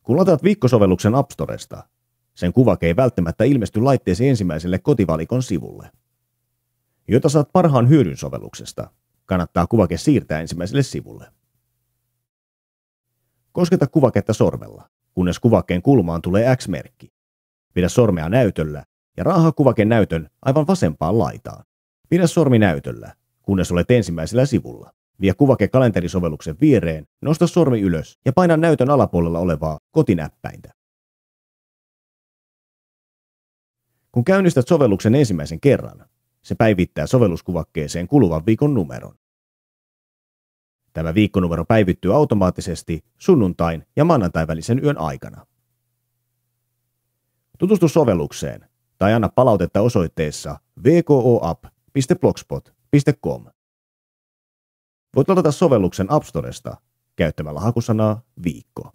Kun lataat viikkosovelluksen App Storesta, sen kuvake ei välttämättä ilmesty laitteesi ensimmäiselle kotivalikon sivulle. Jotta saat parhaan hyödyn sovelluksesta, kannattaa kuvake siirtää ensimmäiselle sivulle. Kosketa kuvaketta sormella, kunnes kuvakkeen kulmaan tulee X-merkki. Pidä sormea näytöllä ja raahaa kuvaken näytön aivan vasempaan laitaan. Pidä sormi näytöllä, kunnes olet ensimmäisellä sivulla. Vie kuvake kalenterisovelluksen viereen, nosta sormi ylös ja paina näytön alapuolella olevaa kotinäppäintä. Kun käynnistät sovelluksen ensimmäisen kerran, se päivittää sovelluskuvakkeeseen kuluvan viikon numeron. Tämä viikkonumero päivittyy automaattisesti sunnuntain ja maanantain välisen yön aikana. Tutustu sovellukseen tai anna palautetta osoitteessa wkooapp.blogspot.com. Voit ladata sovelluksen App Storesta käyttämällä hakusanaa viikko.